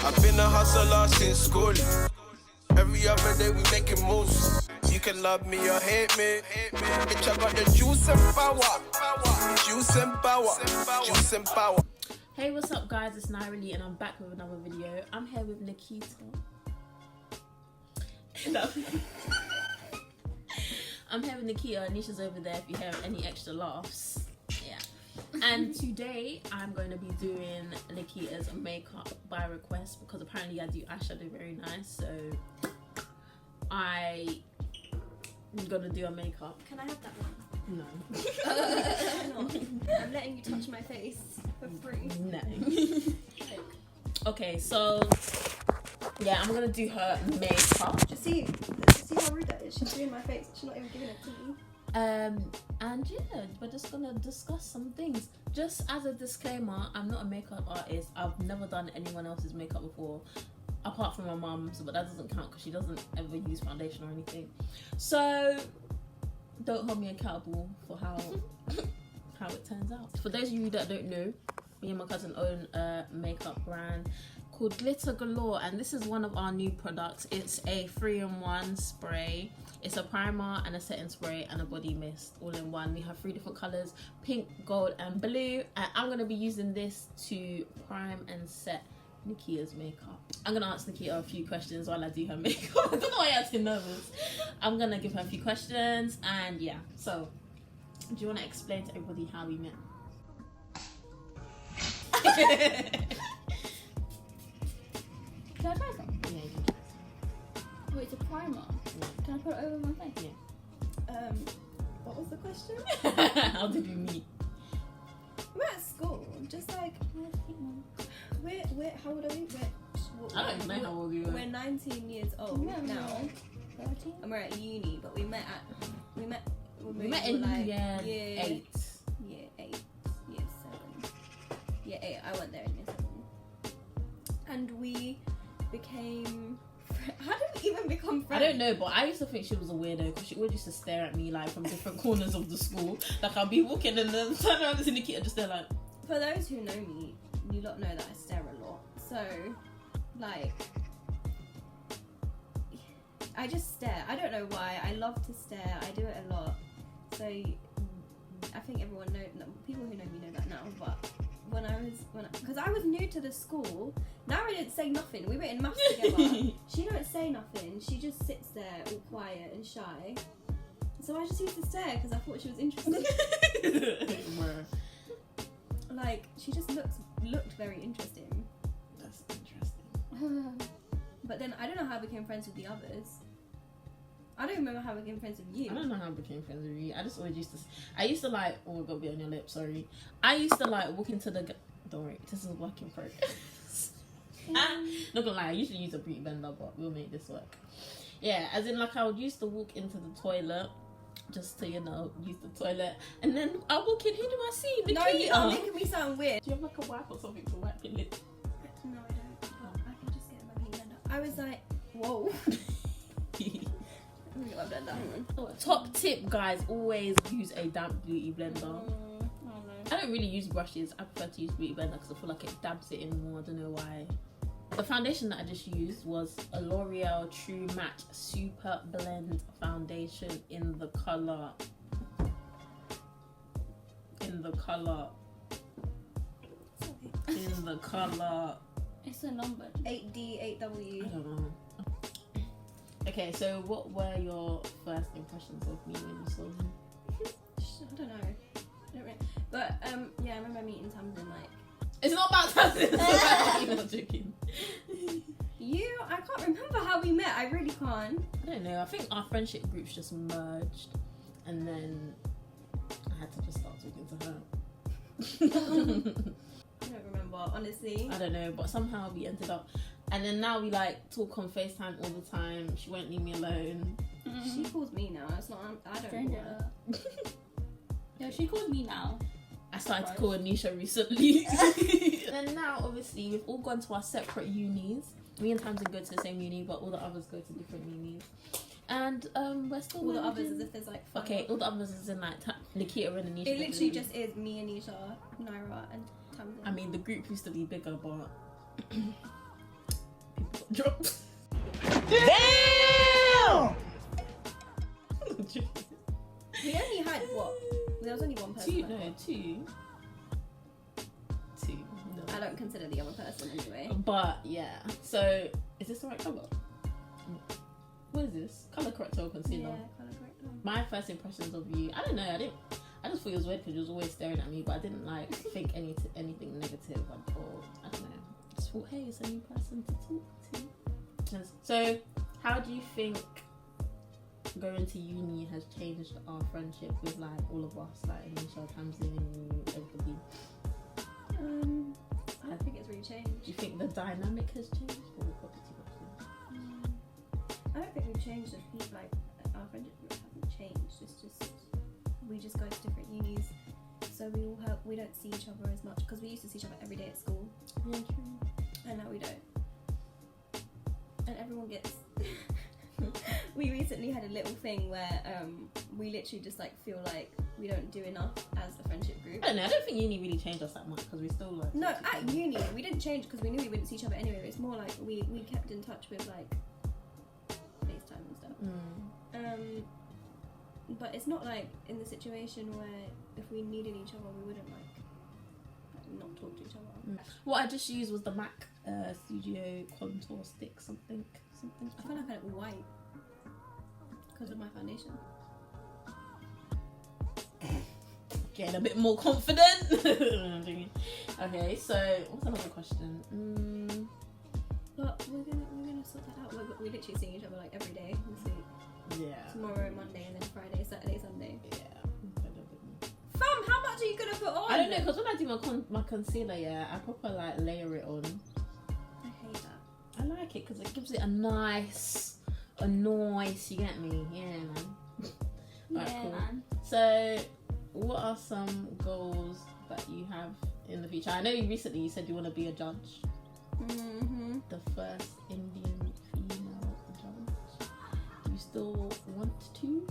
I've been a hustler since school. Every other day we making moves. You can love me or hate me. Bitch, I got the juice and power. Juice and power. Juice and power. Hey, what's up guys, it's Nyrily and I'm back with another video. I'm here with Nikita. I'm here with Nikita, Nisha's over there if you hear any extra laughs. Yeah. And today I'm going to be doing Nikita's makeup by request because apparently I do eyeshadow very nice, so I'm gonna do a makeup. Can I have that one? No. I'm letting you touch my face for free. No. Okay, so yeah, I'm gonna do her makeup. Just see how rude that is. She's doing my face. She's not even giving it to me. And yeah, we're just gonna discuss some things. Just as a disclaimer, I'm not a makeup artist. I've never done anyone else's makeup before, apart from my mum's, but that doesn't count because she doesn't ever use foundation or anything. So don't hold me accountable for how it turns out. For those of you that don't know, me and my cousin own a makeup brand called Glitter Galore, and this is one of our new products. It's a 3-in-1 spray. It's a primer and a setting spray and a body mist all in one. We have 3 different colors: pink, gold and blue, and I'm going to be using this to prime and set Nikita's makeup. I'm going to ask Nikita a few questions while I do her makeup. I don't know why I'm getting nervous. I'm going to give her a few questions, and yeah. So do you want to explain to everybody how we met? Can I try some? Yeah, you can. Wait, it's a primer. Yeah. Can I put it over my face? Yeah. What was the question? How did we meet? We're at school. Just like we're how old are we? I don't even know how old we were. We're 19 years old Yeah, now, 13? and we're at uni. But we met when We met were in like year 8. year 8, year 7. Year 8. I went there in year 7, and we became. How did we even become friends? I don't know, but I used to think she was a weirdo because she always used to stare at me like from different corners of the school. Like I'll be walking and then turn around and see Nikita just there like. For those who know me, you lot know that I stare a lot. So, like, I just stare. I don't know why. I love to stare. I do it a lot. So, I think everyone knows. People who know me know that now. But because I was new to the school, Nara didn't say nothing. We were in maths together. She don't say nothing. She just sits there all quiet and shy. So I just used to stare because I thought she was interesting. Like, she just looked very interesting. That's interesting. But then I don't know how I became friends with the others. I don't remember how I became friends with you. I don't know how I became friends with you. I just always used to. I used to like. Oh, I got a bit on your lip. Sorry. I used to like walk into the. Don't worry, this is work in progress. Not gonna lie, I usually use a beauty blender, but we'll make this work. Yeah, as in like I would used to walk into the toilet. Just to, use the toilet. And then I walk in, who do I see? Nikita. No, you're making me sound weird. Do you have like a wipe or something to wipe your lip? No, I don't. But I can just get my beauty blender. I was like, whoa. Let me get my blender. Top tip, guys, always use a damp beauty blender. I don't really use brushes. I prefer to use beauty blender because I feel like it dabs it in more. I don't know why. The foundation that I just used was a L'Oreal True Match Super Blend Foundation in the colour. It's a number. 8D, 8W. I don't know. Okay, so what were your first impressions of me when you saw me? I don't know. But yeah, I remember meeting Tamsin like. It's not about Tamsin. I'm not joking. I can't remember how we met. I really can't. I don't know. I think our friendship groups just merged, and then I had to just start talking to her. I don't remember, honestly. I don't know, but somehow we ended up, and then now we like talk on FaceTime all the time. She won't leave me alone. She calls me now. It's not. I don't Stranger. know her. No, she calls me now. I started to call Anisha recently. And now, obviously, we've all gone to our separate unis. Me and Tamsin go to the same uni, but all the others go to different unis. And we're still all the others as if there's like 5. Okay, all the others is in like Nikita and Anisha. It literally just is me, Anisha, Naira, and Tamsin. I mean, the group used to be bigger, but Drop. Damn! We only had what? There was only one person. Two. I No, thought. two. Two. No. I don't consider the other person anyway. But yeah. So is this the right colour? What is this? Colour corrector or concealer? Yeah, colour corrector. My first impressions of you, I don't know. I just thought it was weird because you was always staring at me, but I didn't like think anything negative. I don't know. I just thought, hey, it's a new person to talk to. So, how do you think going to uni has changed our friendship with like all of us, like Anisha, Tamsin, you, everybody? I don't think it's really changed. Do you think the dynamic has changed, or what did you I don't think we've changed as people. Like our friendship group hasn't changed. It's just we just go to different unis, so we don't see each other as much because we used to see each other every day at school. Yeah, true. And now we don't. And everyone gets. We recently had a little thing where we literally just like feel like we don't do enough as a friendship group. I don't know. I don't think uni really changed us that much because we still like. No, at uni we didn't change because we knew we wouldn't see each other anyway. It's more like we kept in touch with like FaceTime and stuff. But it's not like in the situation where if we needed each other we wouldn't like not talk to each other. What I just used was the MAC Studio Contour Stick something. I feel like I look white because of my foundation. Getting a bit more confident. Okay, so what's another question? But we're gonna sort that out. We're literally seeing each other like every day this week. Yeah. Tomorrow, Monday, and then Friday, Saturday, Sunday. Yeah. Fam, how much are you gonna put on? I don't know because when I do my concealer, yeah, I proper like layer it on. I hate that. I like it because it gives it a nice. You get me? Yeah, man. Alright, Yeah, cool. man. So, what are some goals that you have in the future? I know you said you want to be a judge. Mm-hmm. The first Indian female judge. Do you still want to?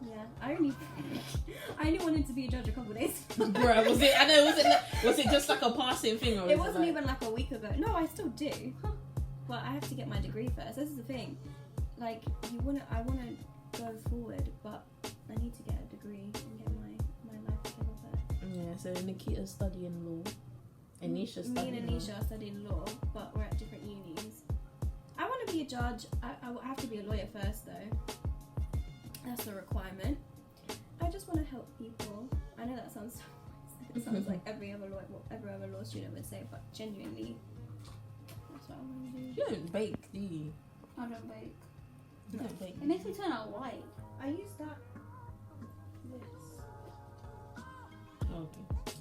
Yeah, I only wanted to be a judge a couple days. Bruh, was it just like a passing thing, or It was wasn't like... even like a week ago. No, I still do. But I have to get my degree first. This is the thing. Like, I wanna go forward, but I need to get a degree and get my life together first. Yeah, so Nikita's studying law. Anisha's Me studying and Anisha are studying law, but we're at different unis. I want to be a judge. I have to be a lawyer first, though. That's a requirement. I just want to help people. I know that sounds like every other law student would say, but genuinely, that's what I want to do. You don't bake, do you? I don't bake. You don't bake. It makes me turn out white. I use that.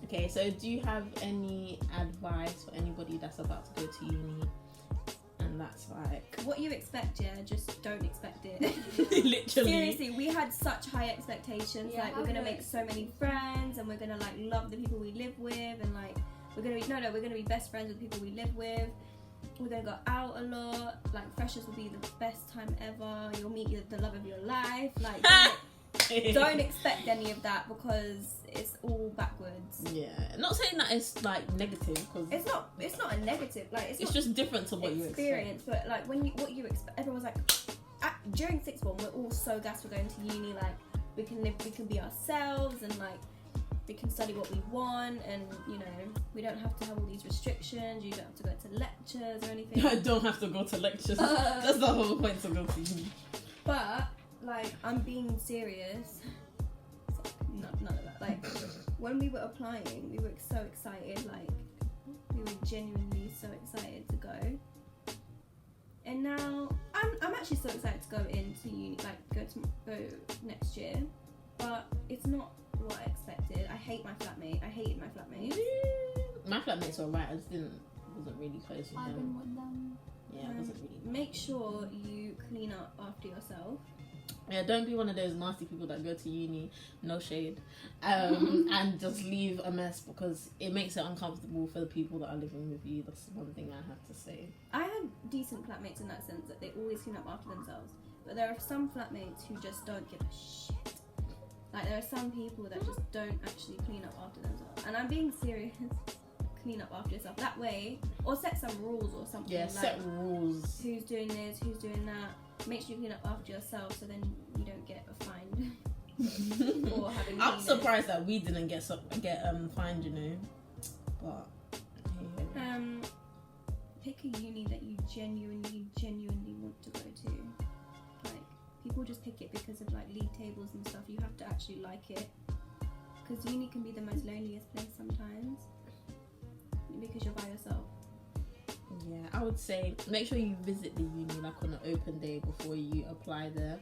Okay, so do you have any advice for anybody that's about to go to uni and that's like... What you expect, yeah, just don't expect it. Literally. Seriously, we had such high expectations. Yeah, like, we're gonna make so many friends, and we're gonna like love the people we live with, and like we're gonna be best friends with the people we live with. We're gonna go out a lot. Like, freshers will be the best time ever. You'll meet the love of your life. Like, don't expect any of that because it's all backwards. Yeah, not saying that it's like negative because It's not a negative. Like, it's not just different to what you experience. But like what you expect, everyone's like during sixth form, we're all so gassed. We're going to uni. Like, we can be ourselves, and like we can study what we want, and you know, we don't have to have all these restrictions. You don't have to go to lectures or anything. I don't have to go to lectures. That's the whole point to go to uni. But like, I'm being serious. None of that. Like, when we were applying, we were so excited. Like, we were genuinely so excited to go. And now I'm actually so excited to go into uni, like go next year. But it's not what I expected. I hated my flatmate. My flatmates were right. I just wasn't really close with I've them. been with them. Yeah, I wasn't really. Make sure you clean up after yourself. Yeah, don't be one of those nasty people that go to uni, no shade, and just leave a mess because it makes it uncomfortable for the people that are living with you. That's one thing I have to say. I had decent flatmates in that sense that they always clean up after themselves. But there are some flatmates who just don't give a shit. Like, there are some people that just don't actually clean up after themselves. And I'm being serious clean up after yourself. That way, or set some rules or something. Yeah, like, set rules. Who's doing this? Who's doing that? Make sure you clean up after yourself, so then you don't get fined for having. I'm cleaners. surprised that we didn't get fined, you know. But pick a uni that you genuinely want to go to. Like, people just pick it because of like league tables and stuff. You have to actually like it, because uni can be the most loneliest place sometimes because you're by yourself. yeah, I would say make sure you visit the uni like on an open day before you apply there,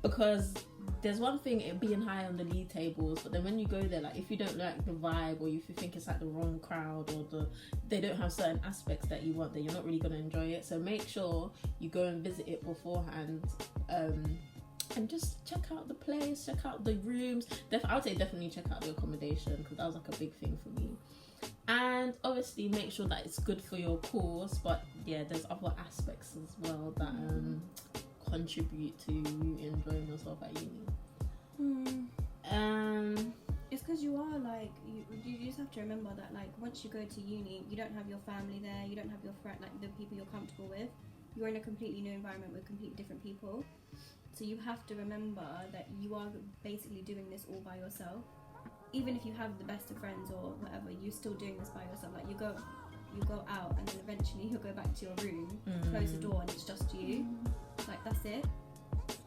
because there's one thing it being high on the league tables, but then when you go there, like if you don't like the vibe, or if you think it's like the wrong crowd, or they don't have certain aspects that you want, then you're not really going to enjoy it. So make sure you go and visit it beforehand, and just check out the place, check out the rooms. I would say definitely check out the accommodation, because that was like a big thing for me. And obviously make sure that it's good for your course, but yeah, there's other aspects as well that contribute to you enjoying yourself at uni. It's because you are like you just have to remember that like once you go to uni, you don't have your family there, you don't have your friend, like the people you're comfortable with. You're in a completely new environment with completely different people, so you have to remember that you are basically doing this all by yourself. Even if you have the best of friends or whatever, you're still doing this by yourself. Like you go out, and then eventually you'll go back to your room, close the door, and it's just you. Like that's it.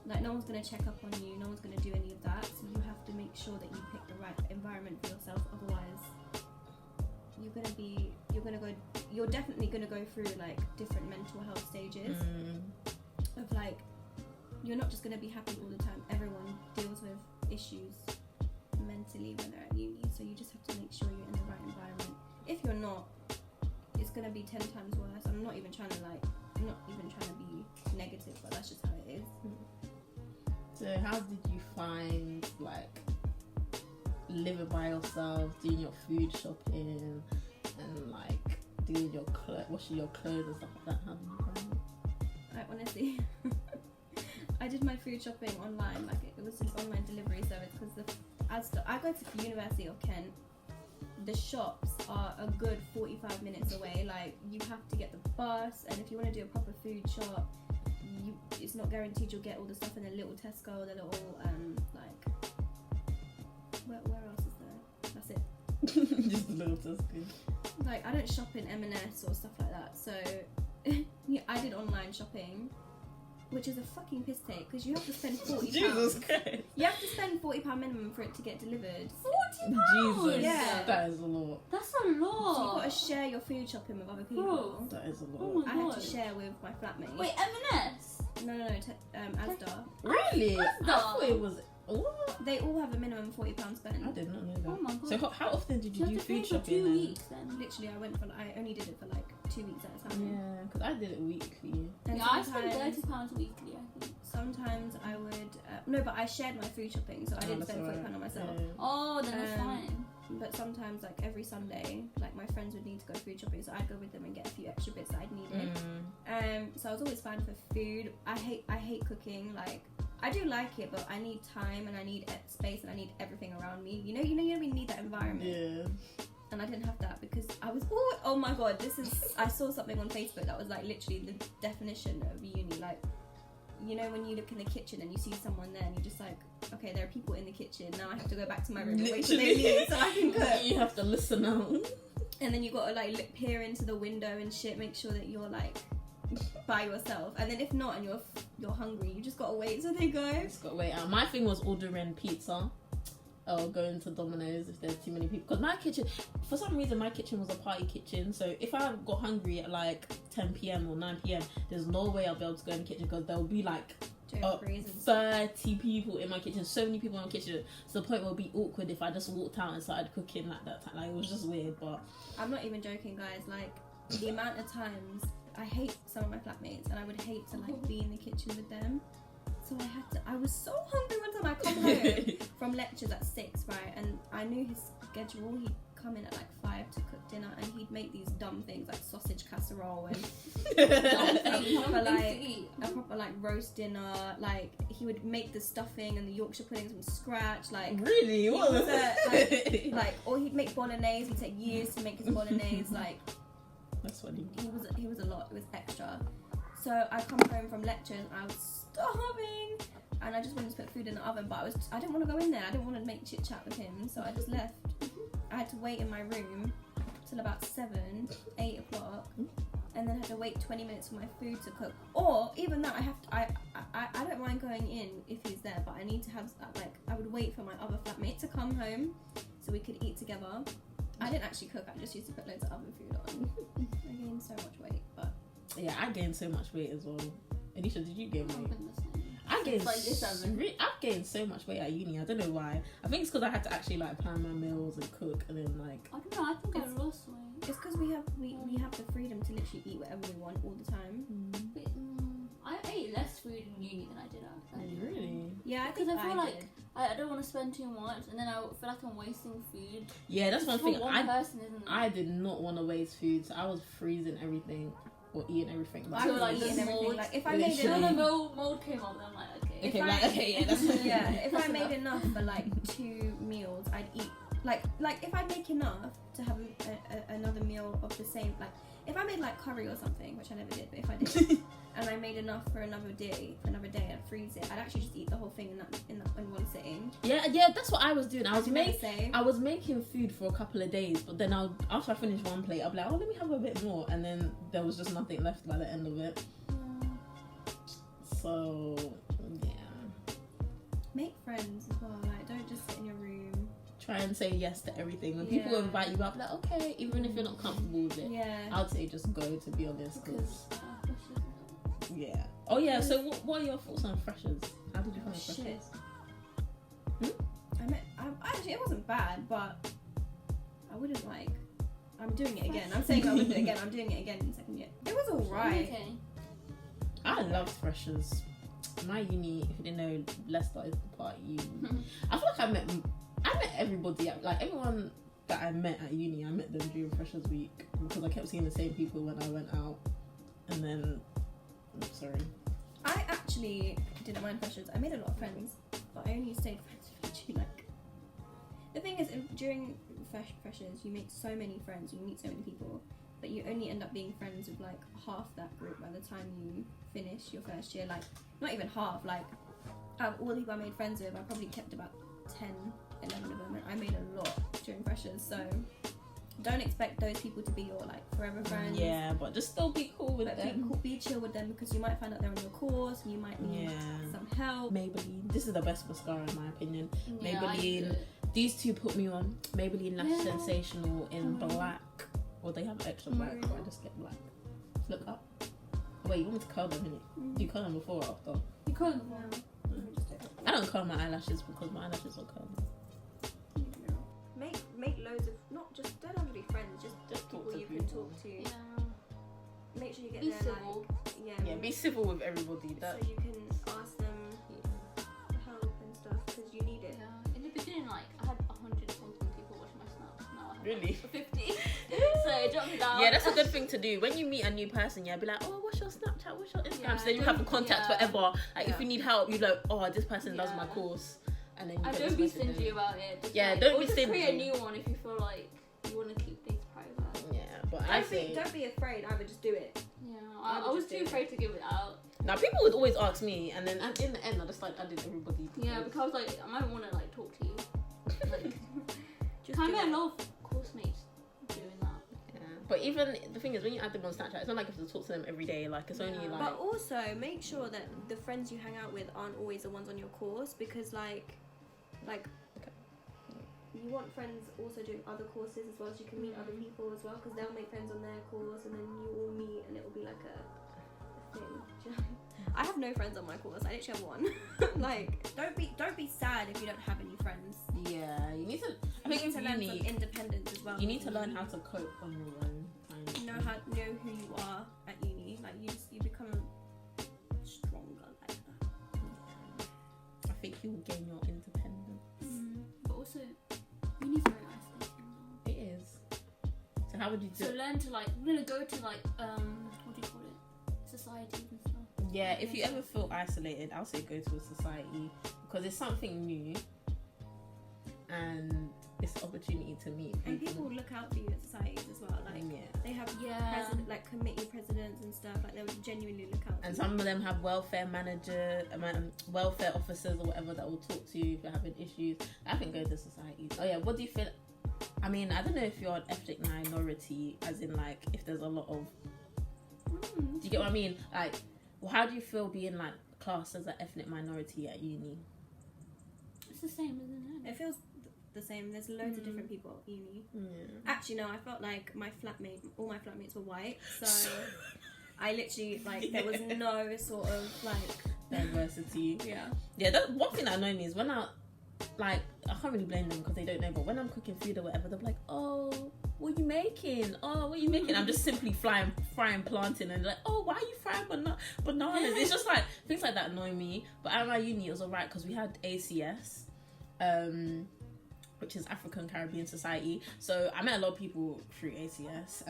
Like no one's gonna check up on you, no one's gonna do any of that. So you have to make sure that you pick the right environment for yourself. Otherwise, you're definitely gonna go through like different mental health stages of like, you're not just gonna be happy all the time. Everyone deals with issues mentally when they're at uni, so you just have to make sure you're in the right environment. If you're not, it's gonna be 10 times worse. I'm not even trying to be negative, but that's just how it is. So how did you find like living by yourself, doing your food shopping, and like doing your washing your clothes and stuff like that? How did you find it? I honestly I did my food shopping online, like it was an online delivery service, because I go to the University of Kent. The shops are a good 45 minutes away. Like you have to get the bus, and if you want to do a proper food shop, it's not guaranteed you'll get all the stuff in the little Tesco, the little like where else is there? That's it. Just a little Tesco. Like I don't shop in M&S or stuff like that. So yeah, I did online shopping, which is a fucking piss take, because you have to spend £40. Jesus Christ. You have to spend £40 minimum for it to get delivered. £40? Jesus, Yeah. that is a lot. That's a lot. So you've got to share your food shopping with other people. Bro. That is a lot. Oh my I had God. to share with my flatmate. Wait, M&S? No, Asda. Really? What's I that? thought it was. What? They all have a minimum £40 spend. I did not know that. Oh my God. So how often did you You do have to pay food for shopping? 2 then? weeks then. Literally, I only did it for like 2 weeks at a time. Yeah, because I did it weekly. And Yeah, I spend sometimes- £30 weekly, I think. Sometimes I would no, but I shared my food shopping, so I didn't that's spend £40 alright. on myself. Yeah. Oh, then that's Um, fine. But sometimes, like every Sunday, like my friends would need to go food shopping, so I'd go with them and get a few extra bits that I'd needed. So I was always fine for food. I hate cooking. Like I do like it, but I need time and I need space and I need everything around me. You know, we need that environment. Yeah. And I didn't have that because I was oh my god, I saw something on Facebook that was like literally the definition of uni. Like, you know, when you look in the kitchen and you see someone there and you're just like, okay, there are people in the kitchen, now I have to go back to my room and wait till they leave so I can cook. You have to listen out. And then you got to like peer into the window and shit, make sure that you're like by yourself. And then if not and you're hungry, you just got to wait till they go. Just got to wait out. My thing was ordering pizza. Or going to Domino's if there's too many people. Because my kitchen, for some reason, my kitchen was a party kitchen. So if I got hungry at like 10 p.m. or 9 p.m., there's no way I'll be able to go in the kitchen because there'll be like 30 people in my kitchen. So many people in my kitchen. So the point will be awkward if I just walked out and started cooking like that time. Like, it was just weird, but... I'm not even joking, guys. Like, the amount of times I hate some of my flatmates and I would hate to like be in the kitchen with them. So I was so hungry one time. I come home from lectures at 6, right? And I knew his schedule. He'd come in at like 5 to cook dinner and he'd make these dumb things like sausage casserole casserole and Eat. a proper like roast dinner. Like he would make the stuffing and the Yorkshire puddings from scratch. Like Really? he What was was like, or he'd make bolognese. He'd take years to make his bolognese. Like That's funny. he was a lot. It was extra. So I come home from lectures and I was starving, and I just wanted to put food in the oven, but I didn't want to go in there. I didn't want to make chit chat with him, so I just left. I had to wait in my room till about 8 o'clock, and then had to wait 20 minutes for my food to cook. Or even that, I don't mind going in if he's there, but I need to have like I would wait for my other flatmate to come home so we could eat together. I didn't actually cook. I just used to put loads of oven food on. I gained so much weight, but Yeah, I gained so much weight as well. Anisha, did you gain I've weight? been the same. I gained Like this, I've gained so much weight at uni. I don't know why. I think it's because I had to actually like plan my meals and cook, and then like I don't know. I think I lost weight. it's because we have the freedom to literally eat whatever we want all the time. But, I ate less food in uni than I did outside. really. Yeah, I Because think I feel like did. I don't want to spend too much, and then I feel like I'm wasting food. Yeah, that's one For thing. one person, isn't it? I did not want to waste food, so I was freezing everything or eating everything. I So, was like, eating the everything. mold- Like if I Literally. made So when the enough, mold came up, then I'm like, okay. Okay, if like, I- okay, yeah, that's yeah, if That's I made enough. enough for like 2 meals, I'd eat like if I make enough to have another meal of the same, like if I made like curry or something, which I never did, but if I did, and I made enough for another day, I'd freeze it. I'd actually just eat the whole thing in one sitting. yeah, that's what I was doing. I was never making. say. I was making food for a couple of days, but then after I finished one plate, I'll be like, oh, let me have a bit more, and then there was just nothing left by the end of it. So yeah, Make friends as well. Like don't just sit in your room. try and say yes to everything. When people Yeah. invite you up, like okay, even if you're not comfortable with it, Yeah. I'd say just go. To be honest, because Because yeah. Oh yeah. So what are your thoughts on freshers? How did you find Shit. freshers? Actually, it wasn't bad, but I wouldn't like. I'm doing it again. I'm saying I would do it again. I'm doing it again in second year. It was alright. Okay. I loved freshers. My uni, if you didn't know, Leicester is the part of uni. I feel like I met everybody. Like everyone that I met at uni, I met them during freshers week because I kept seeing the same people when I went out. And then, I'm sorry. I actually didn't mind freshers. I made a lot of friends, but I only stayed friends with you. Like the thing is, during freshers, you make so many friends, you meet so many people, but you only end up being friends with like half that group by the time you finish your first year. Like not even half. Like out of all the people I made friends with, I probably kept about 10, 11 of them, and I made a lot during freshers. So don't expect those people to be your like forever friends. Yeah, but just still be cool with But them. be chill with them because you might find out they're on your course and you might need Yeah. some help. Maybelline. This is the best mascara in my opinion. Yeah, I Maybelline. do it. These two put me on. Maybelline Lash Yeah. Sensational in black. Or they have extra black, Mm. but I just get black. Look up. Wait, you want me to curl them, innit? Do you curl them before or after? You call them. Let me just do it. I don't curl my eyelashes because my eyelashes are curly. Make loads of don't have to be friends, just Just people talk to you can people. talk to. Yeah. Make sure you get Be there civil. like Yeah, be civil with everybody. so you can ask them for help and stuff because you need it. Yeah. In the beginning, like I had 100 something people watch my snaps. Now I have Really? like 50. So it dropped down. Yeah, that's a good thing to do. When you meet a new person, yeah, be like, oh, what's your Snapchat? What's your Instagram? Yeah, So then you have the contact yeah. forever. Like, if Yeah. you need help, you're like, oh, this person does my Yeah. course. And then you And get don't this be message in. stingy about it. Just Yeah, like, don't or be just create a stingy. new one if you feel like you want to keep things private. Yeah, but I think... Don't be afraid. Either just do it. Yeah, I would I was just too do it. afraid to give it out. Now, people would always ask me, and then in the end, I just like, I did everybody. Yeah, because like I might want to like talk to you. Like, Just I do met a it. lot of course mates doing that. Yeah. But even, the thing is, when you add them on Snapchat, it's not like you have to talk to them every day. Like, it's only Yeah. like... But also make sure that the friends you hang out with aren't always the ones on your course because like Okay. you want friends also doing other courses as well so you can meet other people as well because they'll make friends on their course and then you all meet and it will be like a thing. Do you know? I have no friends on my course. I literally have one. Like don't be sad if you don't have any friends. Yeah, you need to... I You think need to with learn uni, some independence as well. you need to learn how to cope on your own. kind of know thing. who you are at uni. Like you become stronger like that. I think you will gain your independence. But also, uni's very isolating. It is. To how would you do So it? learn to like, we're gonna go to like, what do you call it? Societies and stuff. Yeah, if you ever feel isolated, I'll say go to a society because it's something new and it's an opportunity to meet people. And people look out for you at societies as well. Like they have committee presidents and stuff. Like they would genuinely look out. And some of them have welfare welfare officers or whatever that will talk to you if you're having issues. I think go to societies. Oh yeah, what do you feel? I mean, I don't know if you're an ethnic minority, as in like if there's a lot of. Do you get what I mean? Like, well, how do you feel being like classed as an ethnic minority at uni? It's the same, isn't it? It feels the same. There's loads of different people at uni. Actually, no, I felt like all my flatmates were white, so I literally like there was no sort of like diversity. Yeah. That one thing that annoyed me is when I can't really blame them because they don't know, but when I'm cooking food or whatever, they're like, oh, what are you making? I'm just simply frying plantain, and they're like, oh, why are you frying bananas? It's just like things like that annoy me. But at my uni it was alright because we had ACS, which is African Caribbean Society. So I met a lot of people through ACS.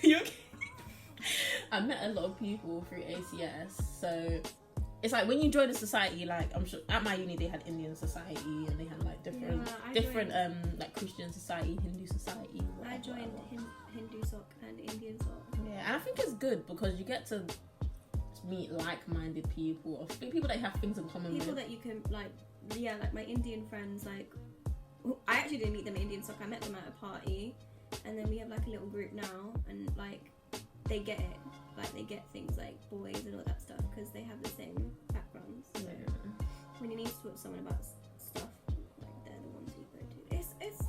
You okay? I met a lot of people through ACS. So it's like when you join a society, like I'm sure at my uni they had Indian society and they had like different like Christian society, Hindu society. I joined Hindu sock and Indian sock. Yeah, and I think it's good because you get to meet like-minded people or people that have things in common. People with. that you can like my Indian friends. Like I actually didn't meet them at Indian sock. I met them at a party, and then we have like a little group now, and like they get it. Like they get things like boys and all that stuff because they have the same backgrounds. So when you need to talk to someone about stuff, like they're the ones you go to. It's.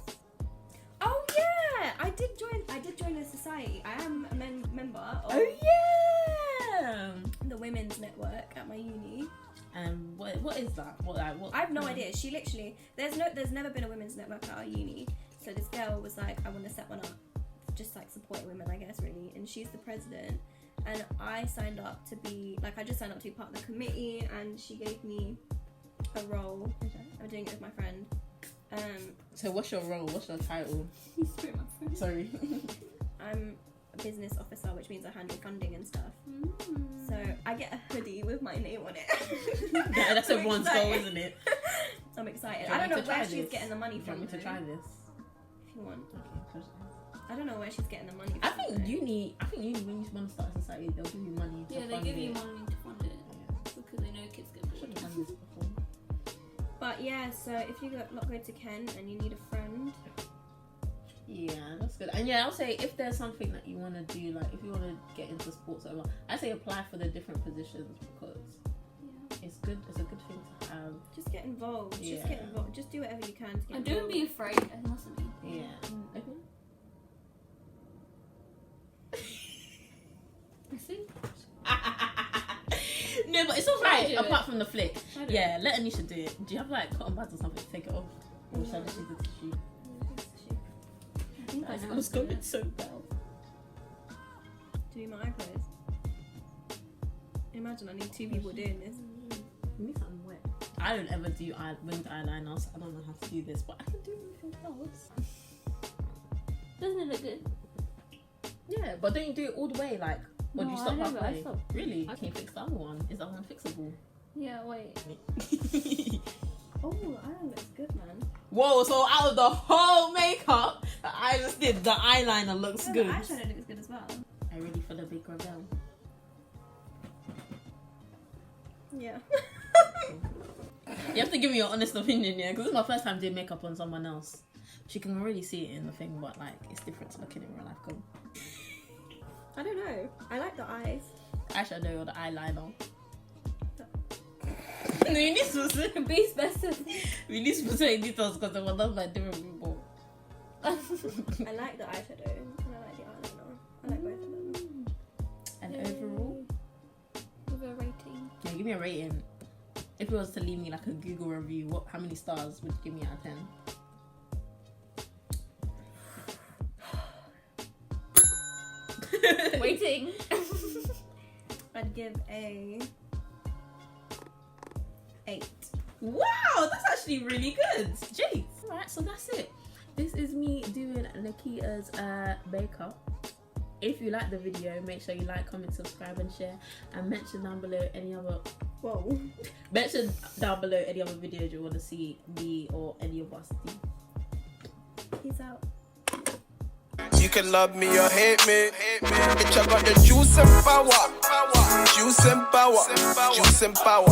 Oh yeah, I did join a society. I am a member of. Oh yeah. The women's network at my uni. And what is that? What I have no idea. She literally there's never been a women's network at our uni. So this girl was like, I want to set one up, just like supporting women, I guess, really. And she's the president. And I signed up to be like, I just signed up to be part of the committee, and she gave me a role. I'm doing it with my friend. So what's your role? What's your title? Sorry. I'm a business officer, which means I handle funding and stuff. So I get a hoodie with my name on it. That's everyone's goal, isn't it? So I'm excited. I don't know where she's getting the money from. Do you want me to try this? If you want. Okay. I don't know where she's getting the money from. I think uni when you want to start a society, they'll give you money to fund it. Yeah, they give you money to fund it because they know kids get bored. Should have done this before. But yeah, so if you go to Kent and you need a friend. Yeah, that's good. And yeah, I'll say if there's something that you want to do, like if you want to get into sports or whatever, I say apply for the different positions because it's good. It's a good thing to have. Just get involved. Yeah. Just get involved. Just do whatever you can to get And involved. don't be afraid. It mustn't be. Yeah. Okay. I see. No, but it's alright. do it. Apart from the flick. Try do Yeah, let Anisha do it. Do you have like cotton buds or something to take it off? Or shall I just use the tissue? I think I That's know. what's going so well. Do my eyebrows. Imagine I need two people doing this. Me something wet. I don't ever do winged eyeliner, so I don't know how to do this, but I can do anything else. Doesn't it look good? Yeah, but don't you do it all the way, like, or do you No, stop I never, I halfway? stopped. Really? Can you fix the other one? Is that one fixable? Yeah, wait. Oh, that looks good, man. Whoa, so out of the whole makeup that I just did, the eyeliner looks Oh, good. the eyeshadow looks good as well. Are you ready for the big reveal? Yeah. You have to give me your honest opinion, yeah? Because this is my first time doing makeup on someone else. She can already see it in the thing, but like, it's different to looking in real life. Go. I don't know. I like the eyes. Eyeshadow or the eyeliner? No, you need to Be specific. we need to say details because they were done by different people. I like the eyeshadow and I like the eyeliner. I like both of them. And overall, With a rating. yeah, give me a rating. If it was to leave me like a Google review, how many stars would you give me out of 10? Waiting. I'd give a 8. Wow, that's actually really good. Jeez. Alright, so that's it. This is me doing Nikita's makeup. If you like the video, make sure you like, comment, subscribe, and share. And mention down below any other videos you want to see me or any of us do. Peace out. You can love me or hate me. Bitch, I got the juice and power. Juice and power. Juice and power.